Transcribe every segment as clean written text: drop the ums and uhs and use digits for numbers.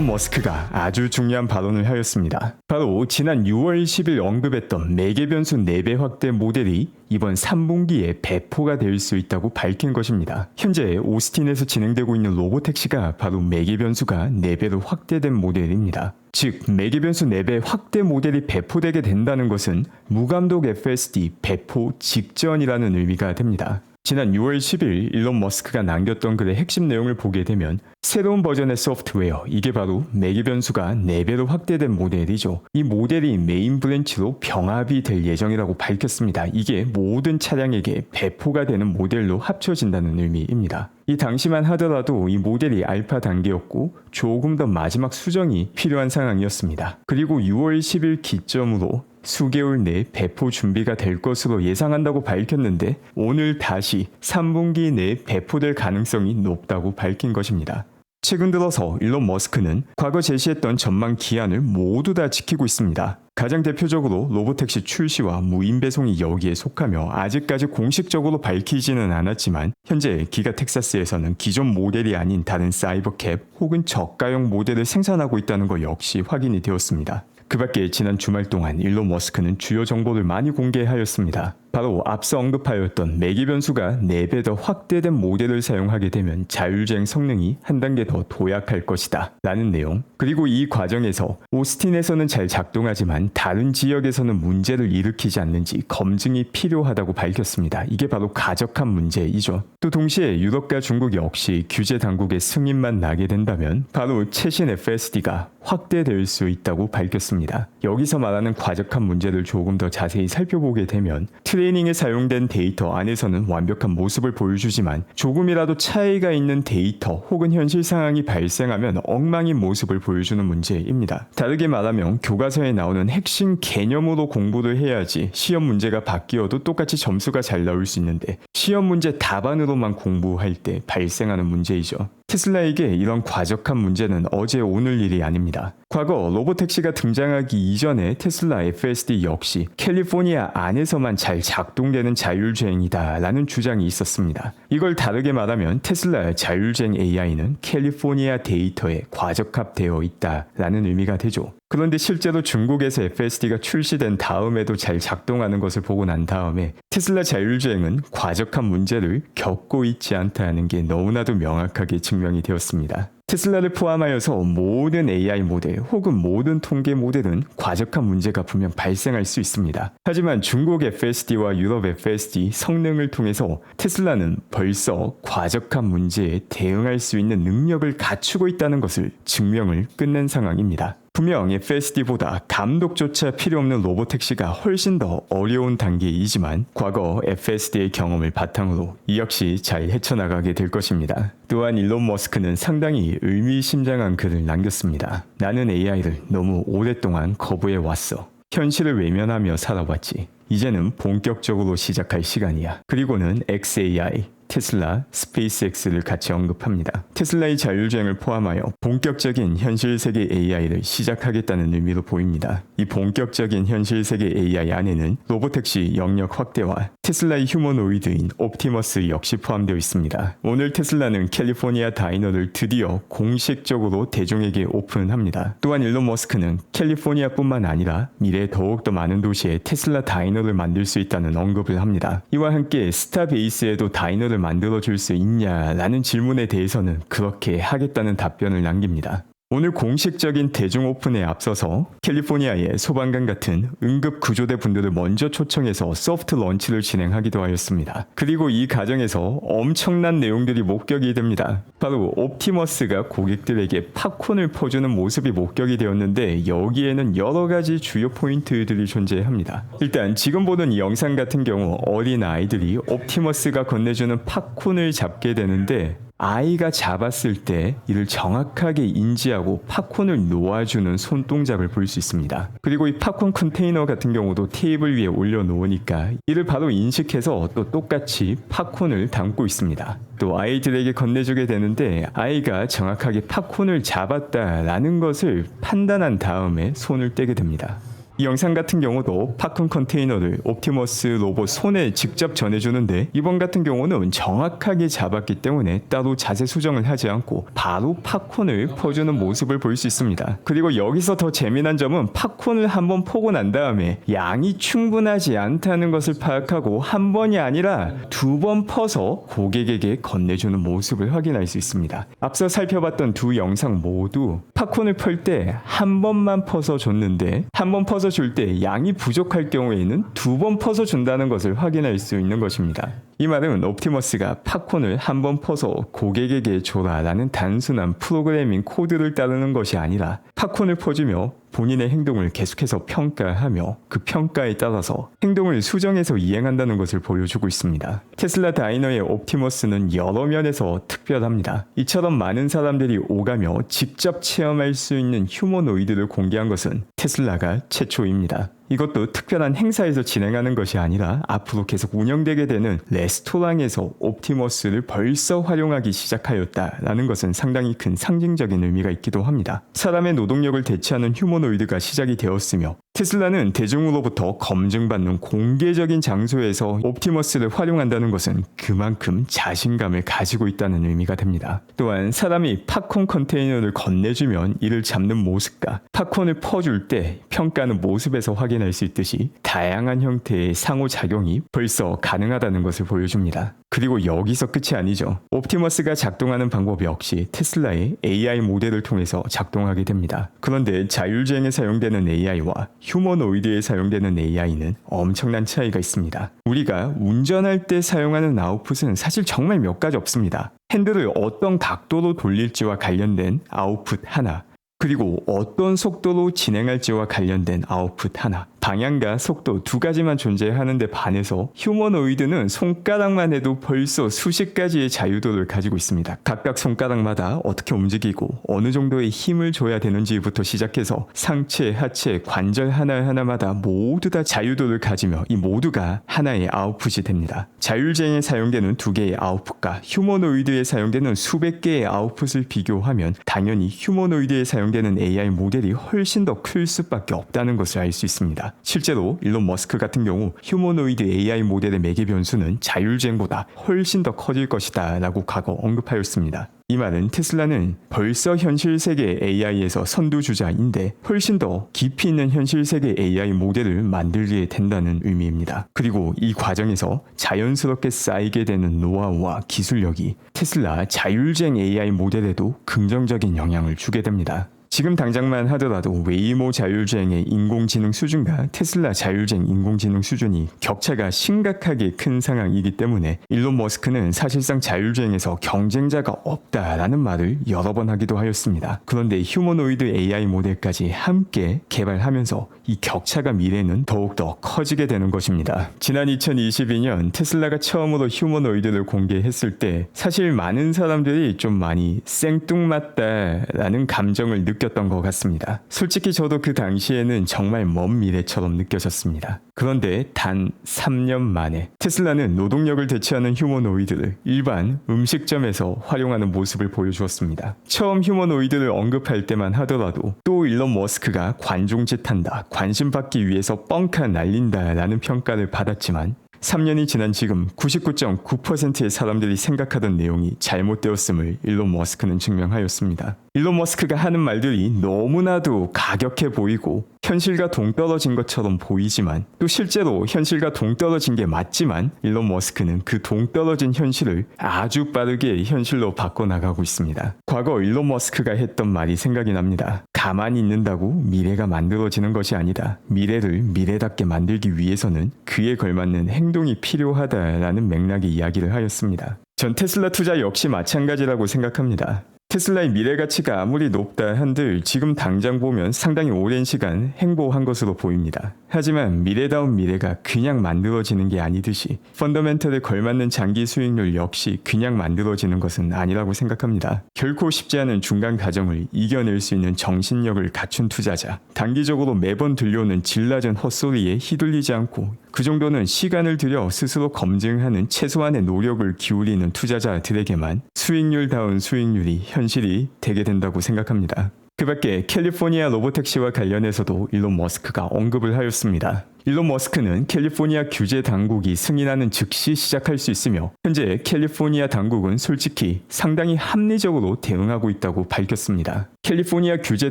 일론 머스크가 아주 중요한 발언을 하였습니다. 바로 지난 6월 10일 언급했던 매개 변수 4배 확대 모델이 이번 3분기에 배포가 될 수 있다고 밝힌 것입니다. 현재 오스틴에서 진행되고 있는 로보택시가 바로 매개 변수가 4배로 확대된 모델입니다. 즉 매개 변수 4배 확대 모델이 배포되게 된다는 것은 무감독 FSD 배포 직전이라는 의미가 됩니다. 지난 6월 10일 일론 머스크가 남겼던 글의 핵심 내용을 보게 되면 새로운 버전의 소프트웨어, 이게 바로 매개 변수가 4배로 확대된 모델이죠. 이 모델이 메인 브랜치로 병합이 될 예정이라고 밝혔습니다. 이게 모든 차량에게 배포가 되는 모델로 합쳐진다는 의미입니다. 이 당시만 하더라도 이 모델이 알파 단계였고 조금 더 마지막 수정이 필요한 상황이었습니다. 그리고 6월 10일 기점으로 수개월 내에 배포 준비가 될 것으로 예상한다고 밝혔는데 오늘 다시 3분기 내에 배포될 가능성이 높다고 밝힌 것입니다. 최근 들어서 일론 머스크는 과거 제시했던 전망 기한을 모두 다 지키고 있습니다. 가장 대표적으로 로보택시 출시와 무인 배송이 여기에 속하며 아직까지 공식적으로 밝히지는 않았지만 현재 기가 텍사스에서는 기존 모델이 아닌 다른 사이버캡 혹은 저가형 모델을 생산하고 있다는 것 역시 확인이 되었습니다. 그 밖에 지난 주말 동안 일론 머스크는 주요 정보를 많이 공개하였습니다. 바로 앞서 언급하였던 매개 변수가 4배 더 확대된 모델을 사용하게 되면 자율주행 성능이 한 단계 더 도약할 것이다 라는 내용, 그리고 이 과정에서 오스틴에서는 잘 작동하지만 다른 지역에서는 문제를 일으키지 않는지 검증이 필요하다고 밝혔습니다. 이게 바로 가적한 문제이죠. 또 동시에 유럽과 중국 역시 규제 당국의 승인만 나게 된다면 바로 최신 FSD가 확대될 수 있다고 밝혔습니다. 여기서 말하는 과적한 문제를 조금 더 자세히 살펴보게 되면 트레이닝에 사용된 데이터 안에서는 완벽한 모습을 보여주지만 조금이라도 차이가 있는 데이터 혹은 현실 상황이 발생하면 엉망인 모습을 보여주는 문제입니다. 다르게 말하면 교과서에 나오는 핵심 개념으로 공부를 해야지 시험 문제가 바뀌어도 똑같이 점수가 잘 나올 수 있는데 시험 문제 답안으로만 공부할 때 발생하는 문제이죠. 테슬라에게 이런 과적한 문제는 어제 오늘 일이 아닙니다. 과거 로보택시가 등장하기 이전에 테슬라 FSD 역시 캘리포니아 안에서만 잘 작동되는 자율주행이다 라는 주장이 있었습니다. 이걸 다르게 말하면 테슬라 자율주행 AI는 캘리포니아 데이터에 과적합되어 있다 라는 의미가 되죠. 그런데 실제로 중국에서 FSD가 출시된 다음에도 잘 작동하는 것을 보고 난 다음에 테슬라 자율주행은 과적한 문제를 겪고 있지 않다는 게 너무나도 명확하게 증명이 되었습니다. 테슬라를 포함하여서 모든 AI 모델 혹은 모든 통계 모델은 과적한 문제가 분명 발생할 수 있습니다. 하지만 중국 FSD와 유럽 FSD 성능을 통해서 테슬라는 벌써 과적한 문제에 대응할 수 있는 능력을 갖추고 있다는 것을 증명을 끝낸 상황입니다. 분명 FSD보다 감독조차 필요 없는 로보택시가 훨씬 더 어려운 단계이지만 과거 FSD의 경험을 바탕으로 이 역시 잘 헤쳐나가게 될 것입니다. 또한 일론 머스크는 상당히 의미심장한 글을 남겼습니다. 나는 AI를 너무 오랫동안 거부해왔어. 현실을 외면하며 살아왔지. 이제는 본격적으로 시작할 시간이야. 그리고는 XAI, 테슬라, 스페이스X를 같이 언급합니다. 테슬라의 자율주행을 포함하여 본격적인 현실 세계 AI를 시작하겠다는 의미로 보입니다. 이 본격적인 현실 세계 AI 안에는 로보택시 영역 확대와 테슬라의 휴머노이드인 옵티머스 역시 포함되어 있습니다. 오늘 테슬라는 캘리포니아 다이너를 드디어 공식적으로 대중에게 오픈합니다. 또한 일론 머스크는 캘리포니아뿐만 아니라 미래에 더욱더 많은 도시에 테슬라 다이너를 만들 수 있다는 언급을 합니다. 이와 함께 스타베이스에도 다이너를 만들어줄 수 있냐라는 질문에 대해서는 그렇게 하겠다는 답변을 남깁니다. 오늘 공식적인 대중 오픈에 앞서서 캘리포니아의 소방관 같은 응급 구조대 분들을 먼저 초청해서 소프트 런치를 진행하기도 하였습니다. 그리고 이 과정에서 엄청난 내용들이 목격이 됩니다. 바로 옵티머스가 고객들에게 팝콘을 퍼주는 모습이 목격이 되었는데 여기에는 여러 가지 주요 포인트들이 존재합니다. 일단 지금 보는 이 영상 같은 경우 어린 아이들이 옵티머스가 건네주는 팝콘을 잡게 되는데 아이가 잡았을 때 이를 정확하게 인지하고 팝콘을 놓아주는 손동작을 볼 수 있습니다. 그리고 이 팝콘 컨테이너 같은 경우도 테이블 위에 올려놓으니까 이를 바로 인식해서 또 똑같이 팝콘을 담고 있습니다. 또 아이들에게 건네주게 되는데 아이가 정확하게 팝콘을 잡았다라는 것을 판단한 다음에 손을 떼게 됩니다. 이 영상 같은 경우도 팝콘 컨테이너를 옵티머스 로봇 손에 직접 전해주는데 이번 같은 경우는 정확하게 잡았기 때문에 따로 자세 수정을 하지 않고 바로 팝콘을 퍼주는 모습을 볼 수 있습니다. 그리고 여기서 더 재미난 점은 팝콘을 한번 포고 난 다음에 양이 충분하지 않다는 것을 파악하고 한 번이 아니라 2번 퍼서 고객에게 건네주는 모습을 확인할 수 있습니다. 앞서 살펴봤던 두 영상 모두 팝콘을 펄 때 한 번만 퍼서 줬는데 한 번 퍼서 줄 때 양이 부족할 경우에는 2번 퍼서 준다는 것을 확인할 수 있는 것입니다. 이 말은 옵티머스가 팝콘을 한 번 퍼서 고객에게 줘라라는 단순한 프로그래밍 코드를 따르는 것이 아니라 팝콘을 퍼주며 본인의 행동을 계속해서 평가하며 그 평가에 따라서 행동을 수정해서 이행한다는 것을 보여주고 있습니다. 테슬라 다이너의 옵티머스는 여러 면에서 특별합니다. 이처럼 많은 사람들이 오가며 직접 체험할 수 있는 휴머노이드를 공개한 것은 테슬라가 최초입니다. 이것도 특별한 행사에서 진행하는 것이 아니라 앞으로 계속 운영되게 되는 레스토랑에서 옵티머스를 벌써 활용하기 시작하였다라는 것은 상당히 큰 상징적인 의미가 있기도 합니다. 사람의 노동력을 대체하는 휴머노이드가 시작이 되었으며 테슬라는 대중으로부터 검증받는 공개적인 장소에서 옵티머스를 활용한다는 것은 그만큼 자신감을 가지고 있다는 의미가 됩니다. 또한 사람이 팝콘 컨테이너를 건네주면 이를 잡는 모습과 팝콘을 퍼줄 때 평가하는 모습에서 확인할 수 있듯이 다양한 형태의 상호작용이 벌써 가능하다는 것을 보여줍니다. 그리고 여기서 끝이 아니죠. 옵티머스가 작동하는 방법 역시 테슬라의 AI 모델을 통해서 작동하게 됩니다. 그런데 자율주행에 사용되는 AI와 휴머노이드에 사용되는 AI는 엄청난 차이가 있습니다. 우리가 운전할 때 사용하는 아웃풋은 사실 정말 몇 가지 없습니다. 핸들을 어떤 각도로 돌릴지와 관련된 아웃풋 하나, 그리고 어떤 속도로 진행할지와 관련된 아웃풋 하나, 방향과 속도 두 가지만 존재하는데 반해서 휴머노이드는 손가락만 해도 벌써 수십 가지의 자유도를 가지고 있습니다. 각각 손가락마다 어떻게 움직이고 어느 정도의 힘을 줘야 되는지부터 시작해서 상체, 하체, 관절 하나하나마다 모두 다 자유도를 가지며 이 모두가 하나의 아웃풋이 됩니다. 자율주행에 사용되는 두 개의 아웃풋과 휴머노이드에 사용되는 수백 개의 아웃풋을 비교하면 당연히 휴머노이드에 사용되는 AI 모델이 훨씬 더 클 수밖에 없다는 것을 알 수 있습니다. 실제로 일론 머스크 같은 경우 휴머노이드 AI 모델의 매개 변수는 자율주행보다 훨씬 더 커질 것이다 라고 과거 언급하였습니다. 이 말은 테슬라는 벌써 현실 세계 AI에서 선두주자인데 훨씬 더 깊이 있는 현실 세계 AI 모델을 만들게 된다는 의미입니다. 그리고 이 과정에서 자연스럽게 쌓이게 되는 노하우와 기술력이 테슬라 자율주행 AI 모델에도 긍정적인 영향을 주게 됩니다. 지금 당장만 하더라도 웨이모 자율주행의 인공지능 수준과 테슬라 자율주행 인공지능 수준이 격차가 심각하게 큰 상황이기 때문에 일론 머스크는 사실상 자율주행에서 경쟁자가 없다라는 말을 여러 번 하기도 하였습니다. 그런데 휴머노이드 AI 모델까지 함께 개발하면서 이 격차가 미래는 더욱더 커지게 되는 것입니다. 지난 2022년 테슬라가 처음으로 휴머노이드를 공개했을 때 사실 많은 사람들이 좀 많이 생뚱맞다라는 감정을 느꼈던 것 같습니다. 솔직히 저도 그 당시에는 정말 먼 미래처럼 느껴졌습니다. 그런데 단 3년 만에 테슬라는 노동력을 대체하는 휴머노이드를 일반 음식점에서 활용하는 모습을 보여주었습니다. 처음 휴머노이드를 언급할 때만 하더라도 또 일론 머스크가 관종짓한다, 관심 받기 위해서 뻥카 날린다 라는 평가를 받았지만 3년이 지난 지금 99.9%의 사람들이 생각하던 내용이 잘못되었음을 일론 머스크는 증명하였습니다. 일론 머스크가 하는 말들이 너무나도 가격해 보이고 현실과 동떨어진 것처럼 보이지만 또 실제로 현실과 동떨어진 게 맞지만 일론 머스크는 그 동떨어진 현실을 아주 빠르게 현실로 바꿔나가고 있습니다. 과거 일론 머스크가 했던 말이 생각이 납니다. 가만히 있는다고 미래가 만들어지는 것이 아니다. 미래를 미래답게 만들기 위해서는 그에 걸맞는 행동이 필요하다라는 맥락의 이야기를 하였습니다. 전 테슬라 투자 역시 마찬가지라고 생각합니다. 테슬라의 미래 가치가 아무리 높다 한들 지금 당장 보면 상당히 오랜 시간 행보한 것으로 보입니다. 하지만 미래다운 미래가 그냥 만들어지는 게 아니듯이 펀더멘털에 걸맞는 장기 수익률 역시 그냥 만들어지는 것은 아니라고 생각합니다. 결코 쉽지 않은 중간 과정을 이겨낼 수 있는 정신력을 갖춘 투자자, 단기적으로 매번 들려오는 질 낮은 헛소리에 휘둘리지 않고 그 정도는 시간을 들여 스스로 검증하는 최소한의 노력을 기울이는 투자자들에게만 수익률다운 수익률이 현실이 되게 된다고 생각합니다. 그 밖에 캘리포니아 로보택시와 관련해서도 일론 머스크가 언급을 하였습니다. 일론 머스크는 캘리포니아 규제 당국이 승인하는 즉시 시작할 수 있으며 현재 캘리포니아 당국은 솔직히 상당히 합리적으로 대응하고 있다고 밝혔습니다. 캘리포니아 규제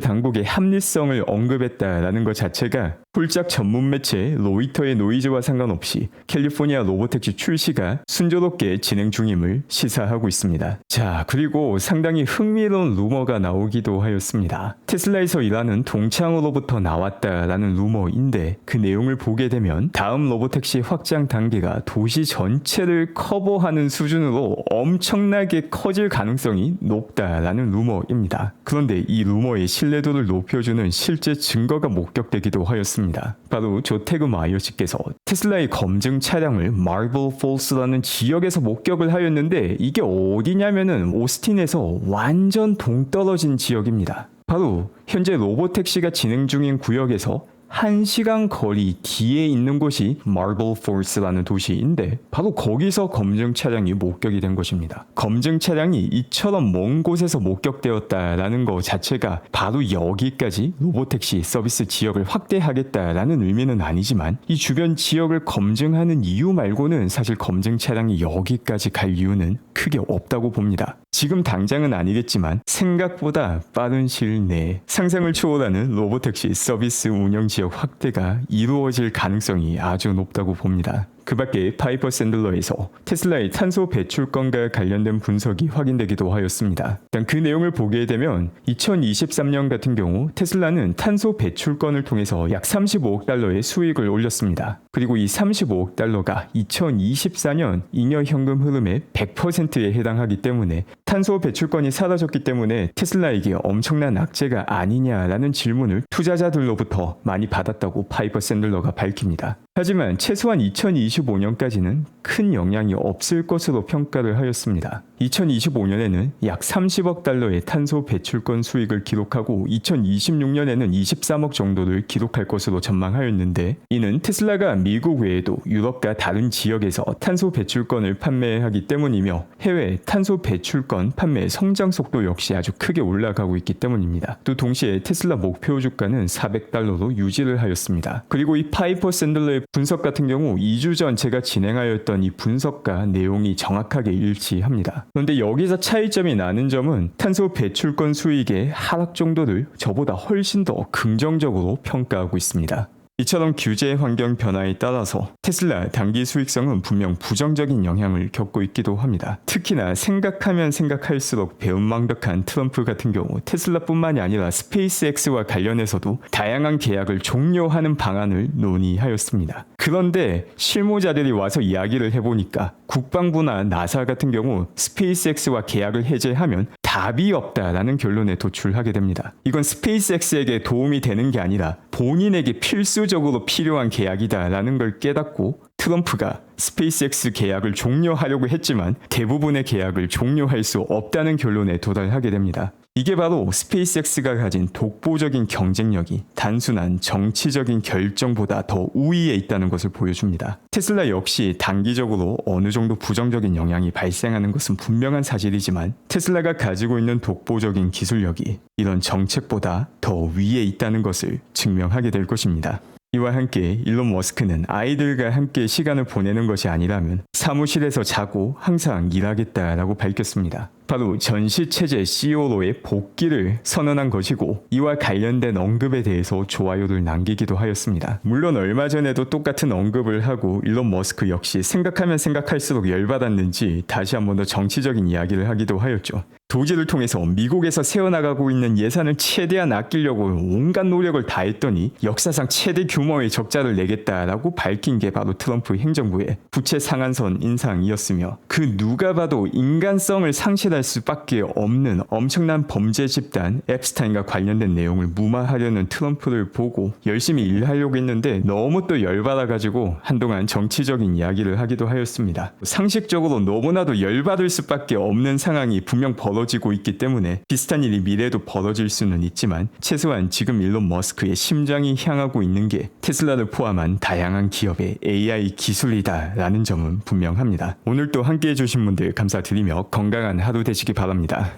당국의 합리성을 언급했다라는 것 자체가 홀짝 전문 매체 로이터의 노이즈와 상관없이 캘리포니아 로보택시 출시가 순조롭게 진행 중임을 시사하고 있습니다. 자, 그리고 상당히 흥미로운 루머가 나오기도 하였습니다. 테슬라에서 일하는 동창으로부터 나왔다라는 루머인데 그 내용을 보게 되면 다음 로보택시 확장 단계가 도시 전체를 커버하는 수준으로 엄청나게 커질 가능성이 높다라는 루머입니다. 그런데 이 루머의 신뢰도를 높여주는 실제 증거가 목격되기도 하였습니다. 바로 조태그 마이어씨께서 테슬라의 검증 차량을 마블 폴스라는 지역에서 목격을 하였는데 이게 어디냐면은 오스틴에서 완전 동떨어진 지역입니다. 바로 현재 로보택시가 진행 중인 구역에서 1시간 거리 뒤에 있는 곳이 마블 폴스라는 도시인데 바로 거기서 검증 차량이 목격이 된 것입니다. 검증 차량이 이처럼 먼 곳에서 목격되었다라는 것 자체가 바로 여기까지 로보택시 서비스 지역을 확대하겠다라는 의미는 아니지만 이 주변 지역을 검증하는 이유 말고는 사실 검증 차량이 여기까지 갈 이유는 크게 없다고 봅니다. 지금 당장은 아니겠지만 생각보다 빠른 시일 내에 상상을 초월하는 로보택시 서비스 운영 지역 확대가 이루어질 가능성이 아주 높다고 봅니다. 그 밖에 파이퍼 샌들러에서 테슬라의 탄소 배출권과 관련된 분석이 확인되기도 하였습니다. 일단 그 내용을 보게 되면 2023년 같은 경우 테슬라는 탄소 배출권을 통해서 약 35억 달러의 수익을 올렸습니다. 그리고 이 35억 달러가 2024년 잉여 현금 흐름의 100%에 해당하기 때문에 탄소 배출권이 사라졌기 때문에 테슬라에게 엄청난 악재가 아니냐라는 질문을 투자자들로부터 많이 받았다고 파이퍼 샌들러가 밝힙니다. 하지만 최소한 2025년까지는 큰 영향이 없을 것으로 평가를 하였습니다. 2025년에는 약 30억 달러의 탄소 배출권 수익을 기록하고 2026년에는 23억 정도를 기록할 것으로 전망하였는데 이는 테슬라가 미국 외에도 유럽과 다른 지역에서 탄소 배출권을 판매하기 때문이며 해외 탄소 배출권 판매 성장 속도 역시 아주 크게 올라가고 있기 때문입니다. 또 동시에 테슬라 목표 주가는 400달러로 유지를 하였습니다. 그리고 이 파이퍼 샌들러의 분석 같은 경우 2주 전 제가 진행하였던 이 분석과 내용이 정확하게 일치합니다. 그런데 여기서 차이점이 나는 점은 탄소 배출권 수익의 하락 정도를 저보다 훨씬 더 긍정적으로 평가하고 있습니다. 이처럼 규제 환경 변화에 따라서 테슬라 단기 수익성은 분명 부정적인 영향을 겪고 있기도 합니다. 특히나 생각하면 생각할수록 배은망덕한 트럼프 같은 경우 테슬라뿐만이 아니라 스페이스X와 관련해서도 다양한 계약을 종료하는 방안을 논의하였습니다. 그런데 실무자들이 와서 이야기를 해보니까 국방부나 나사 같은 경우 스페이스X와 계약을 해제하면 답이 없다라는 결론에 도출하게 됩니다. 이건 스페이스X에게 도움이 되는 게 아니라 본인에게 필수적으로 필요한 계약이다라는 걸 깨닫고 트럼프가 스페이스X 계약을 종료하려고 했지만 대부분의 계약을 종료할 수 없다는 결론에 도달하게 됩니다. 이게 바로 스페이스X가 가진 독보적인 경쟁력이 단순한 정치적인 결정보다 더 우위에 있다는 것을 보여줍니다. 테슬라 역시 단기적으로 어느 정도 부정적인 영향이 발생하는 것은 분명한 사실이지만 테슬라가 가지고 있는 독보적인 기술력이 이런 정책보다 더 위에 있다는 것을 증명하게 될 것입니다. 이와 함께 일론 머스크는 아이들과 함께 시간을 보내는 것이 아니라면 사무실에서 자고 항상 일하겠다라고 밝혔습니다. 바로 전시체제 CEO로의 복귀를 선언한 것이고 이와 관련된 언급에 대해서 좋아요를 남기기도 하였습니다. 물론 얼마 전에도 똑같은 언급을 하고 일론 머스크 역시 생각하면 생각할수록 열받았는지 다시 한 번 더 정치적인 이야기를 하기도 하였죠. 도지를 통해서 미국에서 세워나가고 있는 예산을 최대한 아끼려고 온갖 노력을 다했더니 역사상 최대 규모의 적자를 내겠다라고 밝힌 게 바로 트럼프 행정부의 부채 상한선 인상이었으며 그 누가 봐도 인간성을 상실할 수밖에 없는 엄청난 범죄 집단 앱스타인과 관련된 내용을 무마하려는 트럼프를 보고 열심히 일하려고 했는데 너무 또 열받아가지고 한동안 정치적인 이야기를 하기도 하였습니다. 상식적으로 너무나도 열받을 수밖에 없는 상황이 분명 벌어지고 있기 때문에 비슷한 일이 미래에도 벌어질 수는 있지만 최소한 지금 일론 머스크의 심장이 향하고 있는 게 테슬라를 포함한 다양한 기업의 AI 기술이다라는 점은 분명합니다. 오늘 또 함께해 주신 분들 감사드리며 건강한 하루 되시기 바랍니다.